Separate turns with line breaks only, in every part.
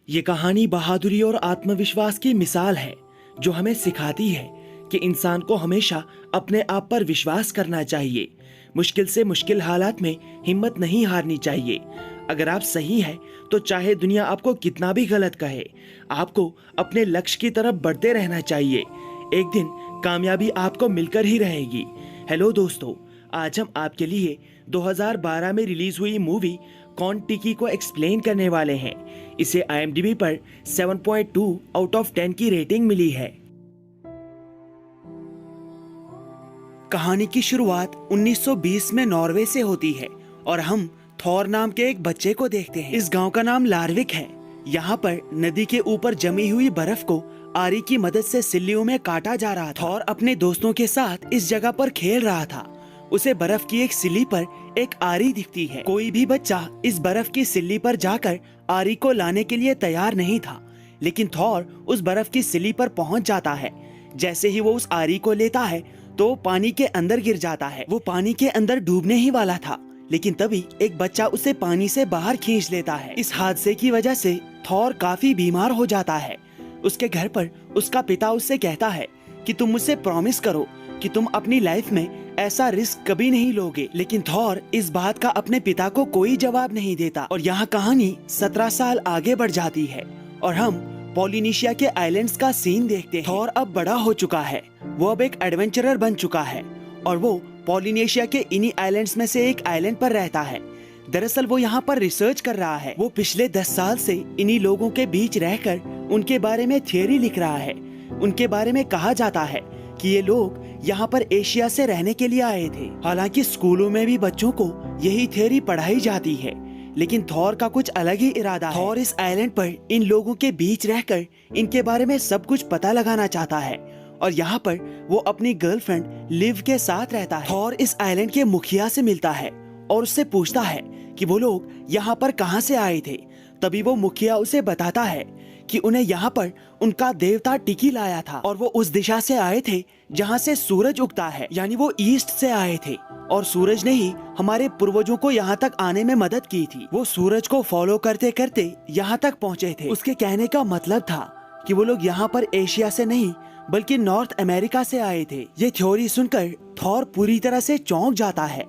ये कहानी बहादुरी और आत्मविश्वास की मिसाल है जो हमें सिखाती है कि इंसान को हमेशा अपने आप पर विश्वास करना चाहिए। मुश्किल से मुश्किल हालात में हिम्मत नहीं हारनी चाहिए। अगर आप सही हैं तो चाहे दुनिया आपको कितना भी गलत कहे, आपको अपने लक्ष्य की तरफ बढ़ते रहना चाहिए। एक दिन कामयाबी आपको मिलकर ही रहेगी। हेलो दोस्तों, आज हम आपके लिए 2012 में रिलीज हुई मूवी कॉन-टिकी को एक्सप्लेन करने वाले हैं। इसे IMDb पर 7.2 आउट ऑफ 10 की रेटिंग मिली है। कहानी की शुरुआत 1920 में नॉर्वे से होती है और हम थॉर नाम के एक बच्चे को देखते हैं। इस गांव का नाम लार्विक है। यहाँ पर नदी के ऊपर जमी हुई बर्फ को आरी की मदद से सिल्लियों में काटा जा रहा था। थॉर अपने दोस्तों के साथ इस जगह पर खेल रहा था। उसे बर्फ की एक सिल्ली पर एक आरी दिखती है। कोई भी बच्चा इस बर्फ की सिल्ली पर जाकर आरी को लाने के लिए तैयार नहीं था, लेकिन थॉर उस बर्फ की सिल्ली पर पहुंच जाता है। जैसे ही वो उस आरी को लेता है तो पानी के अंदर गिर जाता है। वो पानी के अंदर डूबने ही वाला था, लेकिन तभी एक बच्चा उसे पानी से बाहर खींच लेता है। इस हादसे की वजह से थॉर काफी बीमार हो जाता है। उसके घर पर उसका पिता उससे कहता है कि तुम मुझसे प्रॉमिस करो कि तुम अपनी लाइफ में ऐसा रिस्क कभी नहीं लोगे। लेकिन थॉर इस बात का अपने पिता को कोई जवाब नहीं देता और यहाँ कहानी 17 साल आगे बढ़ जाती है और हम पॉलिनेशिया के आइलैंड्स का सीन देखते हैं। थॉर अब बड़ा हो चुका है। वो अब एक एडवेंचरर बन चुका है और वो पॉलिनेशिया के इन्हीं आइलैंड्स में से एक आइलैंड पर रहता है। दरअसल वो यहाँ पर रिसर्च कर रहा है। वो पिछले 10 साल से इन्हीं लोगों के बीच रहकर उनके बारे में थियरी लिख रहा है। उनके बारे में कहा जाता है कि ये लोग यहाँ पर एशिया से रहने के लिए आए थे। हालांकि स्कूलों में भी बच्चों को यही थियरी पढ़ाई जाती है, लेकिन थॉर का कुछ अलग ही इरादा है। थॉर इस आइलैंड पर इन लोगों के बीच रहकर इनके बारे में सब कुछ पता लगाना चाहता है और यहाँ पर वो अपनी गर्लफ्रेंड लिव के साथ रहता है। थॉर इस आइलैंड के मुखिया से मिलता है और उससे पूछता है कि वो लोग यहाँ पर कहाँ से आए थे। तभी वो मुखिया उसे बताता है कि उन्हें यहाँ पर उनका देवता टिकी लाया था और वो उस दिशा से आए थे जहाँ से सूरज उगता है, यानी वो ईस्ट से आए थे और सूरज ने ही हमारे पूर्वजों को यहाँ तक आने में मदद की थी। वो सूरज को फॉलो करते करते यहाँ तक पहुँचे थे। उसके कहने का मतलब था कि वो लोग यहाँ पर एशिया से नहीं बल्कि नॉर्थ अमेरिका से आए थे। ये थ्योरी सुनकर थॉर पूरी तरह से चौंक जाता है।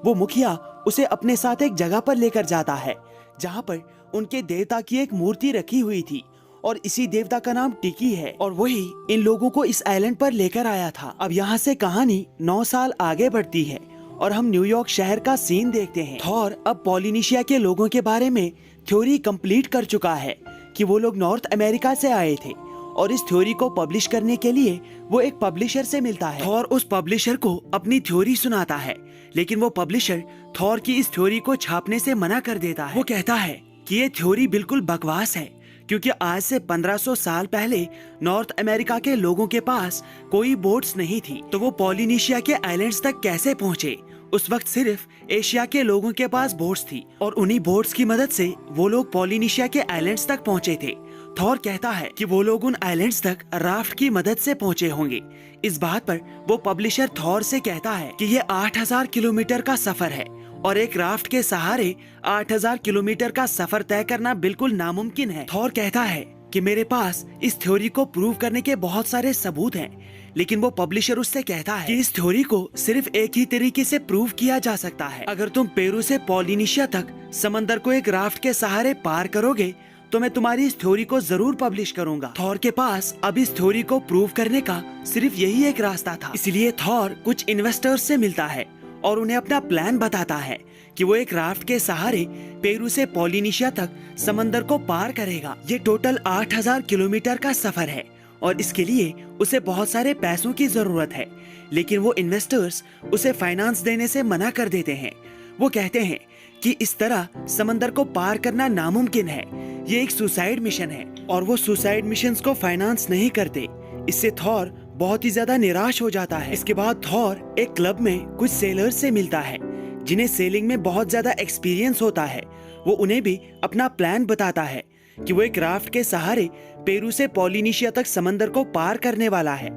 वो मुखिया उसे अपने साथ एक जगह पर लेकर जाता है जहाँ पर उनके देवता की एक मूर्ति रखी हुई थी और इसी देवता का नाम टिकी है और वही इन लोगों को इस आइलैंड पर लेकर आया था। अब यहाँ से कहानी 9 साल आगे बढ़ती है और हम न्यूयॉर्क शहर का सीन देखते हैं। थॉर अब पॉलिनेशिया के लोगों के बारे में थ्योरी कंप्लीट कर चुका है कि वो लोग नॉर्थ अमेरिका से आए थे और इस थ्योरी को पब्लिश करने के लिए वो एक पब्लिशर से मिलता है। थॉर उस पब्लिशर को अपनी थ्योरी सुनाता है, लेकिन वो पब्लिशर थॉर की इस थ्योरी को छापने से मना कर देता है। वो कहता है कि ये थ्योरी बिल्कुल बकवास है, क्योंकि आज से 1500 साल पहले नॉर्थ अमेरिका के लोगों के पास कोई बोट्स नहीं थी, तो वो पॉलिनेशिया के आइलैंड्स तक कैसे पहुँचे। उस वक्त सिर्फ एशिया के लोगों के पास बोट्स थी और उन्हीं बोट्स की मदद से वो लोग पॉलिनेशिया के आइलैंड्स तक पहुँचे थे। थॉर कहता है कि वो लोग उन आइलैंड्स तक राफ्ट की मदद से पहुँचे होंगे। इस बात पर वो पब्लिशर थॉर से कहता है कि ये 8000 किलोमीटर का सफर है और एक राफ्ट के सहारे 8000 किलोमीटर का सफर तय करना बिल्कुल नामुमकिन है। थॉर कहता है कि मेरे पास इस थ्योरी को प्रूव करने के बहुत सारे सबूत हैं, लेकिन वो पब्लिशर उससे कहता है कि इस थ्योरी को सिर्फ एक ही तरीके से प्रूव किया जा सकता है। अगर तुम पेरू से पॉलिनेशिया तक समंदर को एक राफ्ट के सहारे पार करोगे तो मैं तुम्हारी इस थ्योरी को जरूर पब्लिश करूंगा। थॉर के पास अब इस थ्योरी को प्रूव करने का सिर्फ यही एक रास्ता था। इसलिए थॉर कुछ इन्वेस्टर्स से मिलता है और उन्हें अपना प्लान बताता है कि वो एक राफ्ट के सहारे पेरू से पॉलिनेशिया तक समंदर को पार करेगा। ये टोटल 8000 किलोमीटर का सफर है और इसके लिए उसे बहुत सारे पैसों की जरूरत है, लेकिन वो इन्वेस्टर्स उसे फाइनेंस देने से मना कर देते हैं। वो कहते हैं कि इस तरह समंदर को पार करना नामुमकिन है, ये एक सुसाइड मिशन है और वो सुसाइड मिशंस को फाइनेंस नहीं करते। इससे थॉर बहुत ही ज्यादा निराश हो जाता है। इसके बाद थॉर एक क्लब में कुछ सेलर्स से मिलता है जिन्हें सेलिंग में बहुत ज्यादा एक्सपीरियंस होता है। वो उन्हें भी अपना प्लान बताता है कि वो एक राफ्ट के सहारे पेरू से पॉलिनेशिया तक समंदर को पार करने वाला है,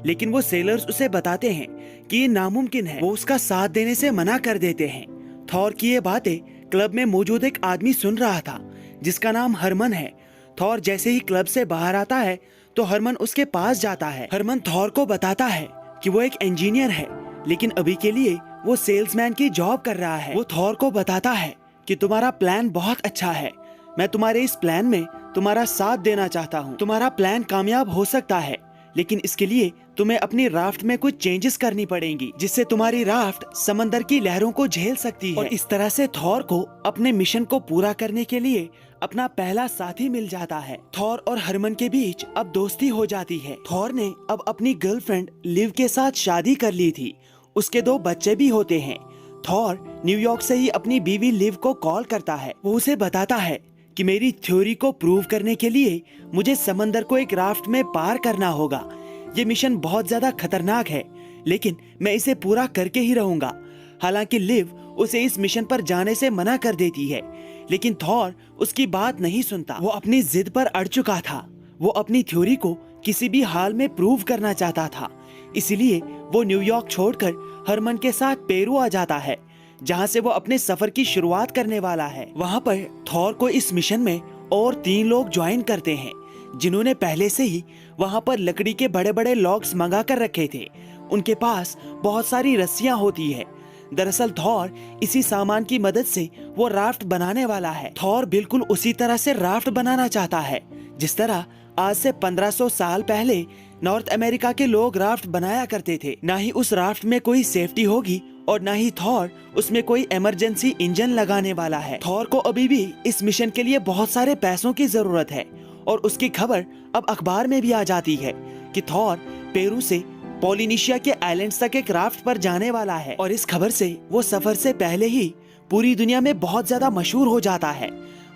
लेकिन वो सेलर्स उसे बताते हैं कि ये नामुमकिन है। वो उसका साथ देने से मना कर देते हैं। थॉर की ये बातें क्लब में मौजूद एक आदमी सुन रहा था जिसका नाम हरमन है। थॉर जैसे ही क्लब से बाहर आता है तो हरमन उसके पास जाता है। हरमन थॉर को बताता है कि वो एक इंजीनियर है, लेकिन अभी के लिए वो सेल्समैन की जॉब कर रहा है। वो थॉर को बताता है कि तुम्हारा प्लान बहुत अच्छा है, मैं तुम्हारे इस प्लान में तुम्हारा साथ देना चाहता हूँ। तुम्हारा प्लान कामयाब हो सकता है, लेकिन इसके लिए तुम्हें अपनी राफ्ट में कुछ चेंजेस करनी पड़ेंगी, जिससे तुम्हारी राफ्ट समंदर की लहरों को झेल सकती है। और इस तरह से थॉर को अपने मिशन को पूरा करने के लिए अपना पहला साथी मिल जाता है। थॉर और हरमन के बीच अब दोस्ती हो जाती है। थॉर ने अब अपनी गर्लफ्रेंड लिव के साथ शादी कर ली थी, उसके 2 बच्चे भी होते हैं। थॉर न्यूयॉर्क से ही अपनी बीवी लिव को कॉल करता है। वो उसे बताता है कि मेरी थ्योरी को प्रूव करने के लिए मुझे समंदर को एक राफ्ट में पार करना होगा। ये मिशन बहुत ज्यादा खतरनाक है, लेकिन मैं इसे पूरा करके ही रहूंगा। हालांकि लिव उसे इस मिशन पर जाने से मना कर देती है, लेकिन थॉर उसकी बात नहीं सुनता। वो अपनी जिद पर अड़ चुका था। वो अपनी थ्योरी को किसी भी हाल में प्रूव करना चाहता था, इसलिए वो न्यूयॉर्क छोड़कर हरमन के साथ पेरू आ जाता है, जहाँ से वो अपने सफर की शुरुआत करने वाला है। वहाँ पर थॉर को इस मिशन में और 3 लोग ज्वाइन करते हैं, जिन्होंने पहले से ही वहाँ पर लकड़ी के बड़े बड़े लॉग्स मंगा कर रखे थे। उनके पास बहुत सारी रस्सियाँ होती है। दरअसल थॉर इसी सामान की मदद से वो राफ्ट बनाने वाला है। थॉर बिल्कुल उसी तरह से राफ्ट बनाना चाहता है जिस तरह आज से 1500 साल पहले नॉर्थ अमेरिका के लोग राफ्ट बनाया करते थे। ना ही उस राफ्ट में कोई सेफ्टी होगी और ना ही थॉर उसमें कोई इमरजेंसी इंजन लगाने वाला है। थॉर को अभी भी इस मिशन के लिए बहुत सारे पैसों की जरूरत है और उसकी खबर अब अखबार में भी आ जाती है कि थॉर पेरू से पोलिनेशिया के आइलैंड्स तक एक राफ्ट पर जाने वाला है। और इस खबर से वो सफर से पहले ही पूरी दुनिया में बहुत ज्यादा मशहूर हो जाता है।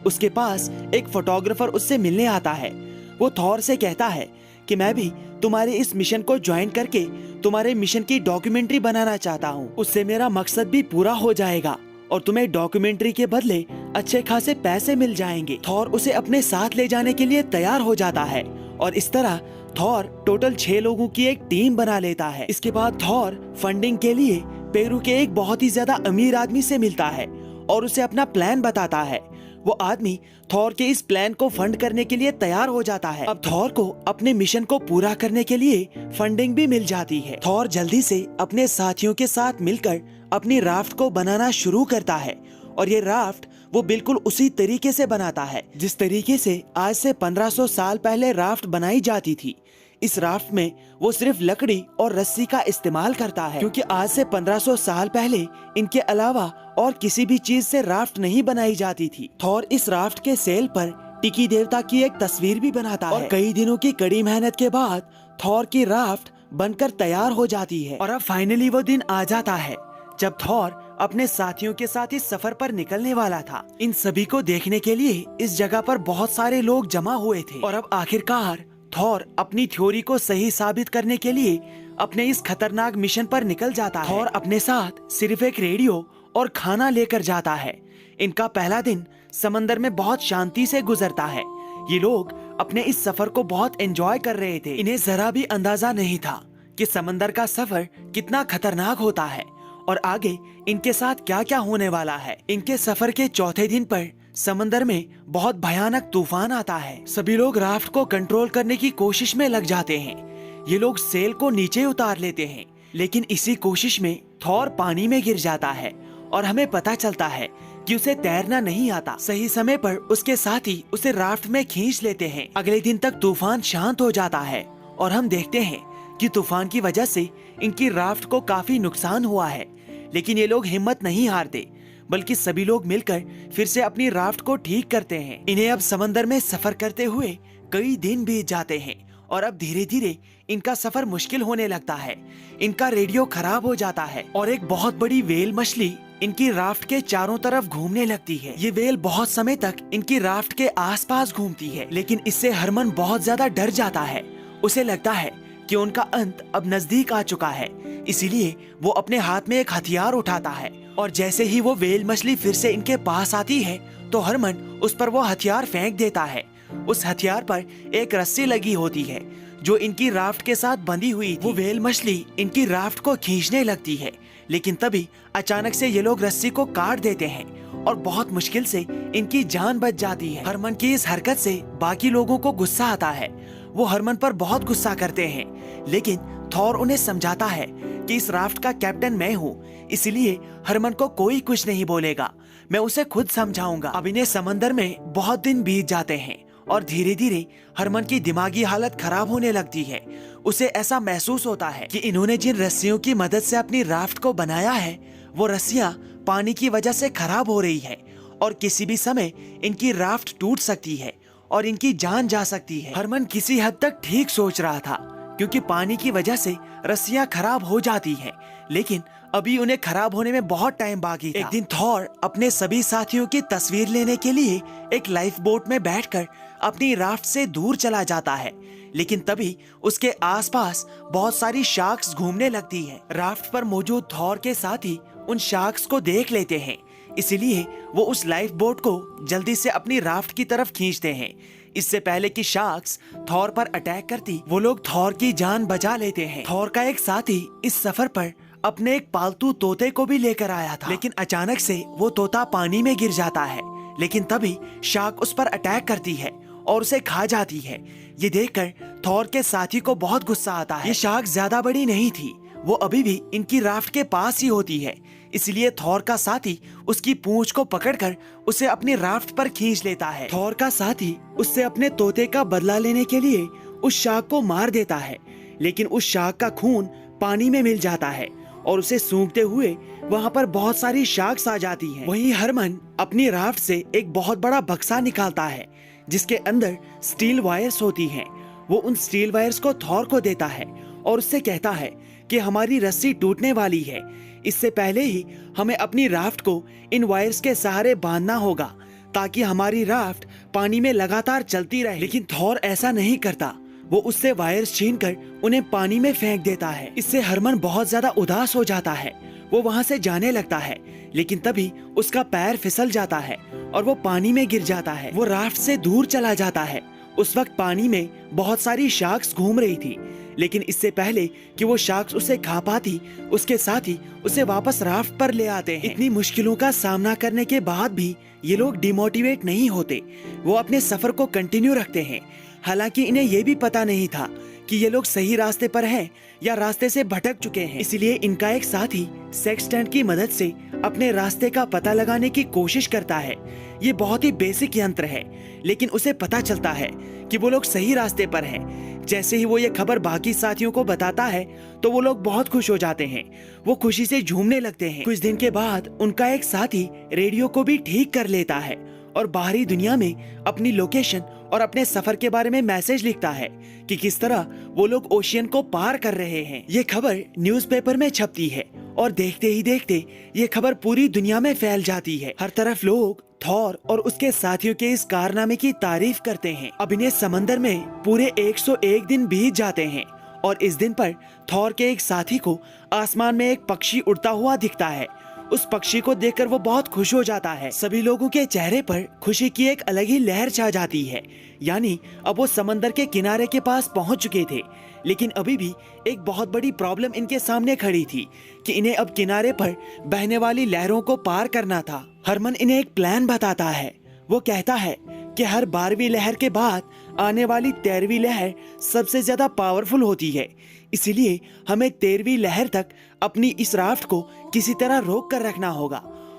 उसके पास एक फोटोग्राफर उससे मिलने आता है। वो थॉर से कहता है कि मैं भी तुम्हारे इस मिशन को ज्वाइन करके तुम्हारे मिशन की डॉक्यूमेंट्री बनाना चाहता हूँ। उससे मेरा मकसद भी पूरा हो जाएगा और तुम्हें डॉक्यूमेंट्री के बदले अच्छे खासे पैसे मिल जाएंगे। थॉर उसे अपने साथ ले जाने के लिए तैयार हो जाता है और इस तरह थॉर टोटल 6 लोगों की एक टीम बना लेता है। इसके बाद थॉर फंडिंग के लिए पेरू के एक बहुत ही ज्यादा अमीर आदमी से मिलता है और उसे अपना प्लान बताता है। वो आदमी थॉर के इस प्लान को फंड करने के लिए तैयार हो जाता है। अब थॉर को अपने मिशन को पूरा करने के लिए फंडिंग भी मिल जाती है। थॉर जल्दी से अपने साथियों के साथ मिलकर अपनी राफ्ट को बनाना शुरू करता है और ये राफ्ट वो बिल्कुल उसी तरीके से बनाता है जिस तरीके से आज से 1500 साल पहले राफ्ट बनाई जाती थी। इस राफ्ट में वो सिर्फ लकड़ी और रस्सी का इस्तेमाल करता है, क्योंकि आज से 1500 साल पहले इनके अलावा और किसी भी चीज से राफ्ट नहीं बनाई जाती थी। थॉर इस राफ्ट के सेल पर टिकी देवता की एक तस्वीर भी बनाता है और कई दिनों की कड़ी मेहनत के बाद थॉर की राफ्ट बनकर तैयार हो जाती है। और अब फाइनली वो दिन आ जाता है जब थॉर अपने साथियों के साथ इस सफर पर निकलने वाला था। इन सभी को देखने के लिए इस जगह पर बहुत सारे लोग जमा हुए थे और अब आखिरकार थॉर अपनी थ्योरी को सही साबित करने के लिए अपने इस खतरनाक मिशन पर निकल जाता है। थॉर अपने साथ सिर्फ एक रेडियो और खाना लेकर जाता है। इनका पहला दिन समंदर में बहुत शांति से गुजरता है। ये लोग अपने इस सफर को बहुत एंजॉय कर रहे थे। इन्हें जरा भी अंदाजा नहीं था कि समंदर का सफर कितना खतरनाक होता है और आगे इनके साथ क्या क्या होने वाला है। इनके सफर के चौथे दिन पर समंदर में बहुत भयानक तूफान आता है। सभी लोग राफ्ट को कंट्रोल करने की कोशिश में लग जाते हैं। ये लोग सेल को नीचे उतार लेते हैं, लेकिन इसी कोशिश में थॉर पानी में गिर जाता है और हमें पता चलता है कि उसे तैरना नहीं आता। सही समय पर उसके साथी उसे राफ्ट में खींच लेते हैं। अगले दिन तक तूफान शांत हो जाता है और हम देखते हैं कि तूफान की वजह से इनकी राफ्ट को काफी नुकसान हुआ है, लेकिन ये लोग हिम्मत नहीं हारते, बल्कि सभी लोग मिलकर फिर से अपनी राफ्ट को ठीक करते हैं। इन्हें अब समंदर में सफर करते हुए कई दिन बीत जाते हैं और अब धीरे धीरे इनका सफर मुश्किल होने लगता है। इनका रेडियो खराब हो जाता है और एक बहुत बड़ी व्हेल मछली इनकी राफ्ट के चारों तरफ घूमने लगती है। ये व्हेल बहुत समय तक इनकी राफ्ट के आसपास घूमती है, लेकिन इससे हरमन बहुत ज्यादा डर जाता है। उसे लगता है कि उनका अंत अब नजदीक आ चुका है, इसीलिए वो अपने हाथ में एक हथियार उठाता है और जैसे ही वो व्हेल मछली फिर से इनके पास आती है तो हरमन उस पर वो हथियार फेंक देता है। उस हथियार पर एक रस्सी लगी होती है जो इनकी राफ्ट के साथ बंधी हुई थी। वो व्हेल मछली इनकी राफ्ट को खींचने लगती है, लेकिन तभी अचानक से ये लोग रस्सी को काट देते हैं और बहुत मुश्किल से इनकी जान बच जाती है। हरमन की इस हरकत से बाकी लोगों को गुस्सा आता है। वो हरमन पर बहुत गुस्सा करते हैं, लेकिन थॉर उन्हें समझाता है कि इस राफ्ट का कैप्टन मैं हूँ, इसलिए हरमन को कोई कुछ नहीं बोलेगा, मैं उसे खुद समझाऊंगा। अब इन्हें समंदर में बहुत दिन बीत जाते हैं और धीरे धीरे हरमन की दिमागी हालत खराब होने लगती है। उसे ऐसा महसूस होता है कि इन्होंने जिन रस्सियों की मदद से अपनी राफ्ट को बनाया है, वो रस्सियां पानी की वजह से खराब हो रही है और किसी भी समय इनकी राफ्ट टूट सकती है और इनकी जान जा सकती है। हरमन किसी हद तक ठीक सोच रहा था, क्योंकि पानी की वजह से रस्सियां खराब हो जाती हैं, लेकिन अभी उन्हें खराब होने में बहुत टाइम बाकी था। एक दिन थॉर अपने सभी साथियों की तस्वीर लेने के लिए एक लाइफ बोट में बैठकर अपनी राफ्ट से दूर चला जाता है, लेकिन तभी उसके आसपास बहुत सारी शार्क्स घूमने लगती हैं। राफ्ट पर मौजूद थॉर के साथी उन शार्क्स को देख लेते हैं, इसलिए वो उस लाइफ बोट को जल्दी से अपनी राफ्ट की तरफ खींचते हैं। इससे पहले कि शार्क्स थॉर पर अटैक करती, वो लोग थॉर की जान बचा लेते हैं। थॉर का एक साथी इस सफर पर अपने एक पालतू तोते को भी लेकर आया था, लेकिन अचानक से वो तोता पानी में गिर जाता है। लेकिन तभी शार्क उस पर अटैक करती है और उसे खा जाती है। ये देखकर थॉर के साथी को बहुत गुस्सा आता है। ये शार्क ज्यादा बड़ी नहीं थी, वो अभी भी इनकी राफ्ट के पास ही होती है, इसलिए थॉर का साथी उसकी पूंछ को पकड़कर उसे अपनी राफ्ट पर खींच लेता है। थॉर का साथी उससे अपने तोते का बदला लेने के लिए उस शार्क को मार देता है, लेकिन उस शार्क का खून पानी में मिल जाता है और उसे सूंघते हुए वहाँ पर बहुत सारी शार्क्स आ जाती हैं। वहीं हरमन अपनी राफ्ट से एक बहुत बड़ा बक्सा निकालता है, जिसके अंदर स्टील वायर्स होती हैं। वो उन स्टील वायर्स को थॉर को देता है और उससे कहता है कि हमारी रस्सी टूटने वाली है, इससे पहले ही हमें अपनी राफ्ट को इन वायर्स के सहारे बांधना होगा ताकि हमारी राफ्ट पानी में लगातार चलती रहे। लेकिन थॉर ऐसा नहीं करता, वो उससे वायर्स छीनकर उन्हें पानी में फेंक देता है। इससे हरमन बहुत ज्यादा उदास हो जाता है। वो वहाँ से जाने लगता है, लेकिन तभी उसका पैर फिसल जाता है और वो पानी में गिर जाता है। वो राफ्ट से दूर चला जाता है। उस वक्त पानी में बहुत सारी शार्क्स घूम रही थी, लेकिन इससे पहले कि वो शार्क्स उसे खा पाती, उसके साथी उसे वापस राफ्ट पर ले आते हैं। इतनी मुश्किलों का सामना करने के बाद भी ये लोग डिमोटिवेट नहीं होते। वो अपने सफर को कंटिन्यू रखते हैं। हालांकि इन्हें ये भी पता नहीं था कि ये लोग सही रास्ते पर हैं या रास्ते से भटक चुके हैं। इसलिए इनका एक साथी सेक्सटेंट की मदद से अपने रास्ते का पता लगाने की कोशिश करता है। ये बहुत ही बेसिक यंत्र है, लेकिन उसे पता चलता है कि वो लोग सही रास्ते पर हैं। जैसे ही वो ये खबर बाकी साथियों को बताता है, तो वो लोग बहुत खुश हो जाते हैं। वो खुशी से झूमने लगते हैं। कुछ दिन के बाद उनका एक साथी रेडियो को भी ठीक कर लेता है और बाहरी दुनिया में अपनी लोकेशन और अपने सफर के बारे में मैसेज लिखता है कि किस तरह वो लोग ओशियन को पार कर रहे हैं। ये खबर न्यूज़पेपर में छपती है और देखते ही देखते ये खबर पूरी दुनिया में फैल जाती है। हर तरफ लोग थॉर और उसके साथियों के इस कारनामे की तारीफ करते हैं। अब इन्हें समंदर में पूरे 101 दिन बीत जाते हैं और इस दिन पर थॉर के एक साथी को आसमान में एक पक्षी उड़ता हुआ दिखता है। उस पक्षी को देखकर वो बहुत खुश हो जाता है। सभी लोगों के चेहरे पर खुशी की एक अलग ही लहर छा जाती है। यानी अब वो समंदर के किनारे के पास पहुंच चुके थे, लेकिन अभी भी एक बहुत बड़ी प्रॉब्लम इनके सामने खड़ी थी कि इन्हें अब किनारे पर बहने वाली लहरों को पार करना था। हरमन इन्हें एक प्लान बताता है। वो कहता है कि हर 12वीं लहर के बाद आने वाली 13वीं लहर सबसे ज्यादा पावरफुल होती है, इसीलिए हमें 13वीं लहर तक अपनी इस राफ्ट को किसी तरह रोक कर रखना होगा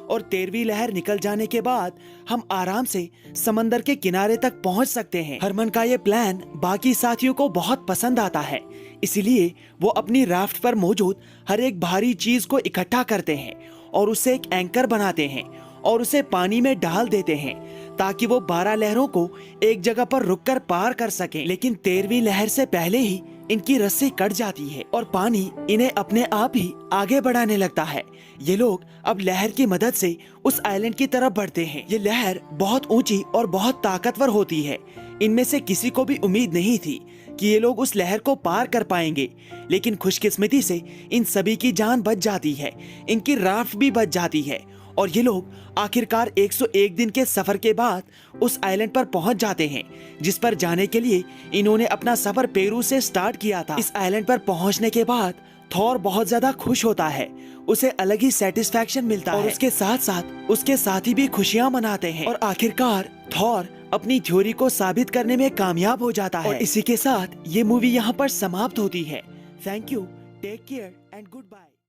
और 13वीं लहर निकल जाने के बाद हम आराम से समंदर के किनारे तक पहुंच सकते हैं। हरमन का ये प्लान बाकी साथियों को बहुत पसंद आता है, इसीलिए वो अपनी राफ्ट पर मौजूद हर एक भारी चीज को इकट्ठा करते हैं और उसे एक एंकर बनाते हैं और उसे पानी में डाल देते हैं ताकि वो 12 लहरों को एक जगह पर रुककर पार कर सकें। लेकिन 13वीं लहर से पहले ही इनकी रस्सी कट जाती है और पानी इन्हें अपने आप ही आगे बढ़ाने लगता है। ये लोग अब लहर की मदद से उस आइलैंड की तरफ बढ़ते हैं। ये लहर बहुत ऊंची और बहुत ताकतवर होती है। इनमें से किसी को भी उम्मीद नहीं थी कि ये लोग उस लहर को पार कर पाएंगे, लेकिन खुशकिस्मती से इन सभी की जान बच जाती है। इनकी राफ्ट भी बच जाती है और ये लोग आखिरकार 101 दिन के सफर के बाद उस आइलैंड पर पहुंच जाते हैं, जिस पर जाने के लिए इन्होंने अपना सफर पेरू से स्टार्ट किया था। इस आइलैंड पर पहुंचने के बाद थॉर बहुत ज्यादा खुश होता है, उसे अलग ही सेटिस्फैक्शन मिलता है और उसके साथ साथ उसके साथी भी खुशियां मनाते हैं और आखिरकार थॉर अपनी थ्योरी को साबित करने में कामयाब हो जाता है। और इसी के साथ ये मूवी यहाँ पर समाप्त होती है। Thank you, take care and good bye.